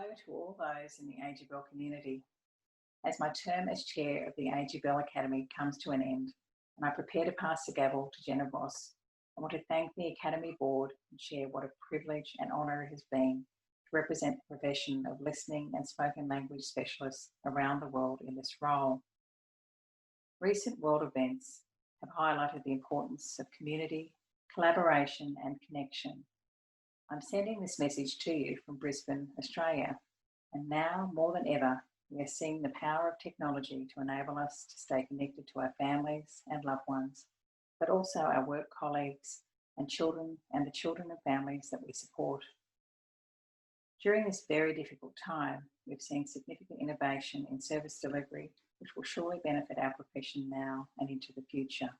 Hello to all those in the AGBEL community. As my term as chair of the AGBEL Academy comes to an end, and I prepare to pass the gavel to Jenna Voss, I want to thank the Academy Board and share what a privilege and honour it has been to represent the profession of listening and spoken language specialists around the world in this role. Recent world events have highlighted the importance of community, collaboration and connection. I'm sending this message to you from Brisbane, Australia, and now more than ever, we are seeing the power of technology to enable us to stay connected to our families and loved ones, but also our work colleagues and children and the children and families that we support. During this very difficult time, we've seen significant innovation in service delivery, which will surely benefit our profession now and into the future.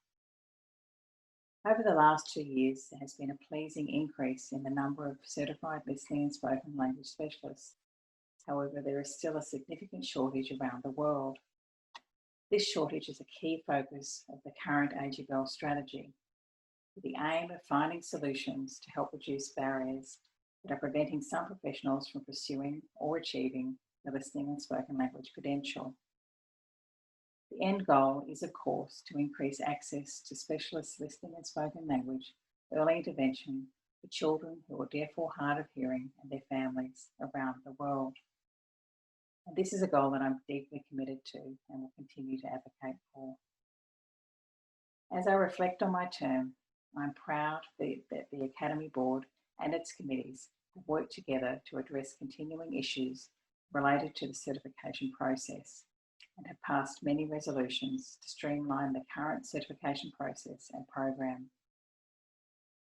Over the last 2 years, there has been a pleasing increase in the number of certified listening and spoken language specialists. However, there is still a significant shortage around the world. This shortage is a key focus of the current AGBEL strategy, with the aim of finding solutions to help reduce barriers that are preventing some professionals from pursuing or achieving the listening and spoken language credential. The end goal is, of course, to increase access to specialist listening and spoken language early intervention for children who are deaf or hard of hearing and their families around the world. And this is a goal that I'm deeply committed to and will continue to advocate for. As I reflect on my term, I'm proud that the Academy Board and its committees have worked together to address continuing issues related to the certification process, and have passed many resolutions to streamline the current certification process and program.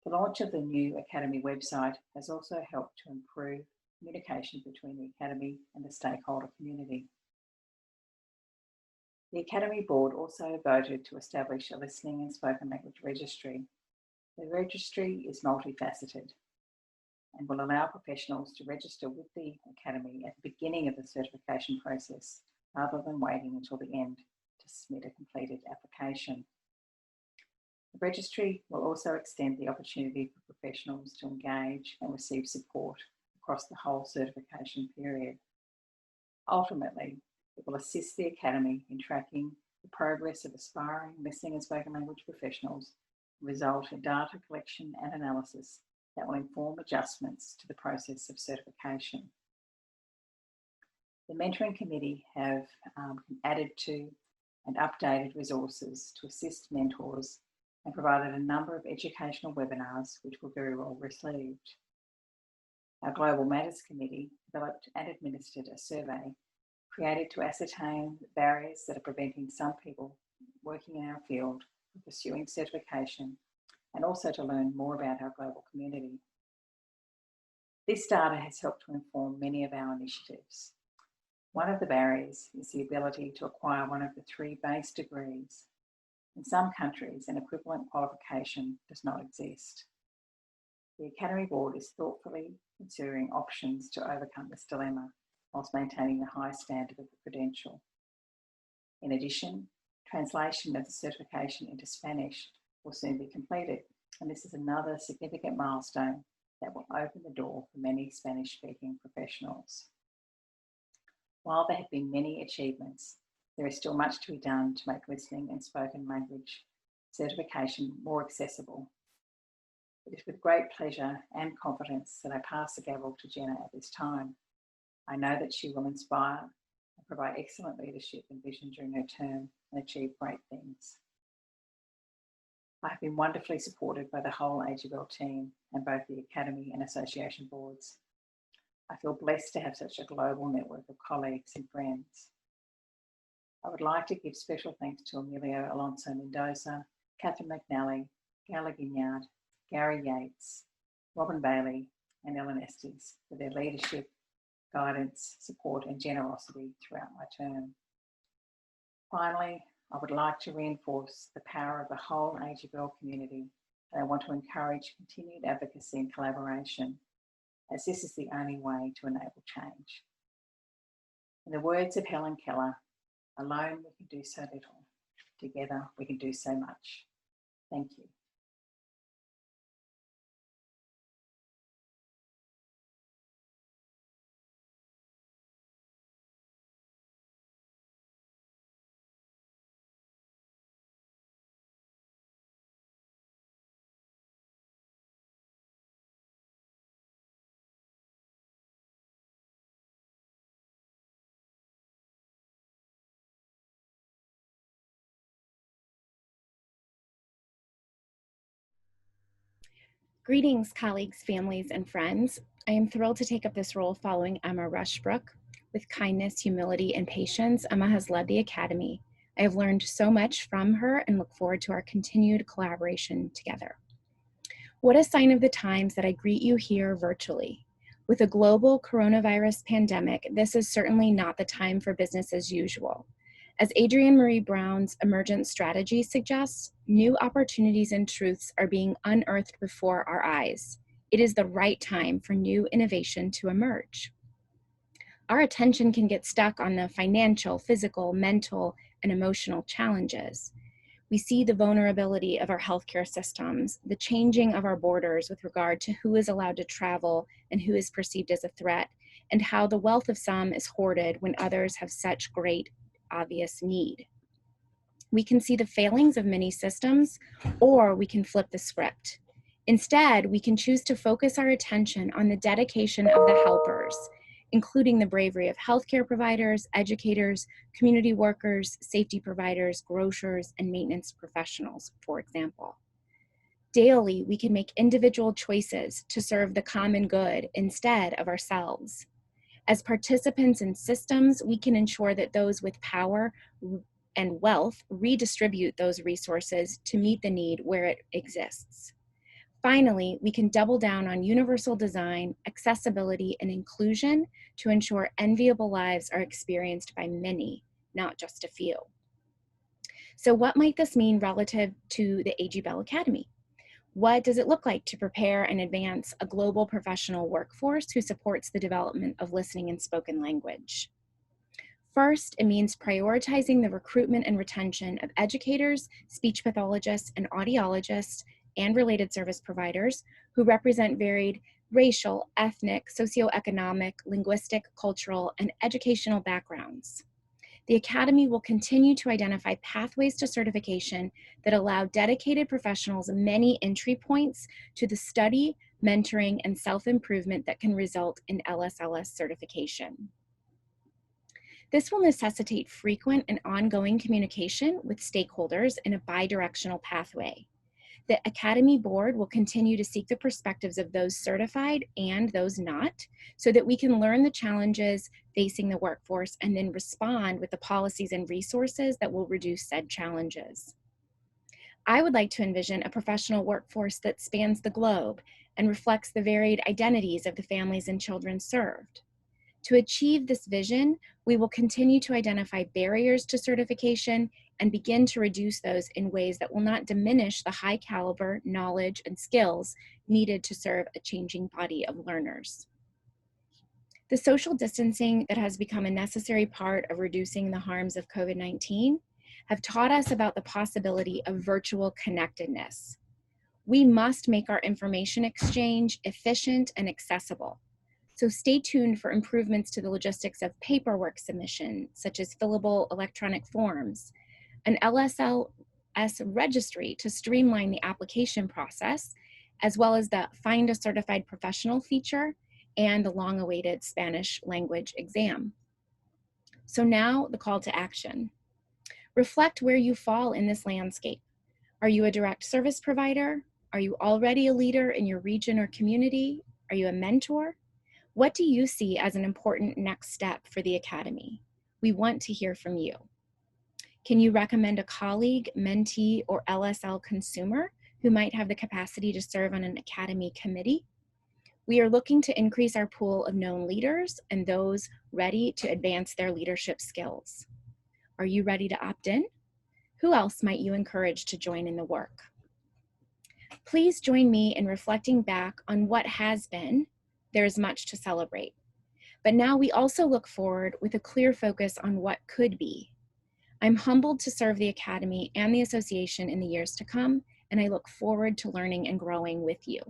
The launch of the new Academy website has also helped to improve communication between the Academy and the stakeholder community. The Academy Board also voted to establish a listening and spoken language registry. The registry is multifaceted and will allow professionals to register with the Academy at the beginning of the certification process, rather than waiting until the end to submit a completed application. The registry will also extend the opportunity for professionals to engage and receive support across the whole certification period. Ultimately, it will assist the Academy in tracking the progress of aspiring listening and spoken language professionals and result in data collection and analysis that will inform adjustments to the process of certification. The Mentoring Committee have added to and updated resources to assist mentors and provided a number of educational webinars which were very well received. Our Global Matters Committee developed and administered a survey created to ascertain the barriers that are preventing some people working in our field from pursuing certification, and also to learn more about our global community. This data has helped to inform many of our initiatives. One of the barriers is the ability to acquire one of the 3 base degrees. In some countries, an equivalent qualification does not exist. The Academy Board is thoughtfully considering options to overcome this dilemma whilst maintaining the high standard of the credential. In addition, translation of the certification into Spanish will soon be completed, and this is another significant milestone that will open the door for many Spanish-speaking professionals. While there have been many achievements, there is still much to be done to make listening and spoken language certification more accessible. It is with great pleasure and confidence that I pass the gavel to Jenna at this time. I know that she will inspire and provide excellent leadership and vision during her term and achieve great things. I have been wonderfully supported by the whole AGBEL team and both the Academy and Association boards. I feel blessed to have such a global network of colleagues and friends. I would like to give special thanks to Emilio Alonso Mendoza, Catherine McNally, Gala Guignard, Gary Yates, Robin Bailey, and Ellen Estes for their leadership, guidance, support, and generosity throughout my term. Finally, I would like to reinforce the power of the whole AGBEL community, and I want to encourage continued advocacy and collaboration, as this is the only way to enable change. In the words of Helen Keller, alone we can do so little, together we can do so much. Thank you. Greetings, colleagues, families, and friends. I am thrilled to take up this role following Emma Rushbrook. With kindness, humility, and patience, Emma has led the Academy. I have learned so much from her and look forward to our continued collaboration together. What a sign of the times that I greet you here virtually. With a global coronavirus pandemic, this is certainly not the time for business as usual. As Adrienne Marie Brown's emergent strategy suggests, new opportunities and truths are being unearthed before our eyes. It is the right time for new innovation to emerge. Our attention can get stuck on the financial, physical, mental, and emotional challenges. We see the vulnerability of our healthcare systems, the changing of our borders with regard to who is allowed to travel and who is perceived as a threat, and how the wealth of some is hoarded when others have such great obvious need. We can see the failings of many systems, or we can flip the script. Instead, we can choose to focus our attention on the dedication of the helpers, including the bravery of healthcare providers, educators, community workers, safety providers, grocers, and maintenance professionals, for example. Daily, we can make individual choices to serve the common good instead of ourselves. As participants in systems, we can ensure that those with power and wealth redistribute those resources to meet the need where it exists. Finally, we can double down on universal design, accessibility, and inclusion to ensure enviable lives are experienced by many, not just a few. So what might this mean relative to the A.G. Bell Academy? What does it look like to prepare and advance a global professional workforce who supports the development of listening and spoken language? First, it means prioritizing the recruitment and retention of educators, speech pathologists, and audiologists, and related service providers who represent varied racial, ethnic, socioeconomic, linguistic, cultural, and educational backgrounds. The Academy will continue to identify pathways to certification that allow dedicated professionals many entry points to the study, mentoring, and self-improvement that can result in LSLS certification. This will necessitate frequent and ongoing communication with stakeholders in a bi-directional pathway. The Academy Board will continue to seek the perspectives of those certified and those not, so that we can learn the challenges facing the workforce and then respond with the policies and resources that will reduce said challenges. I would like to envision a professional workforce that spans the globe and reflects the varied identities of the families and children served. To achieve this vision, we will continue to identify barriers to certification and begin to reduce those in ways that will not diminish the high caliber knowledge and skills needed to serve a changing body of learners. The social distancing that has become a necessary part of reducing the harms of COVID-19 have taught us about the possibility of virtual connectedness. We must make our information exchange efficient and accessible. So stay tuned for improvements to the logistics of paperwork submission, such as fillable electronic forms, an LSLS registry to streamline the application process, as well as the Find a Certified Professional feature and the long-awaited Spanish language exam. So now the call to action. Reflect where you fall in this landscape. Are you a direct service provider? Are you already a leader in your region or community? Are you a mentor? What do you see as an important next step for the Academy? We want to hear from you. Can you recommend a colleague, mentee, or LSL consumer who might have the capacity to serve on an Academy committee? We are looking to increase our pool of known leaders and those ready to advance their leadership skills. Are you ready to opt in? Who else might you encourage to join in the work? Please join me in reflecting back on what has been. There is much to celebrate. But now we also look forward with a clear focus on what could be. I'm humbled to serve the Academy and the Association in the years to come, and I look forward to learning and growing with you.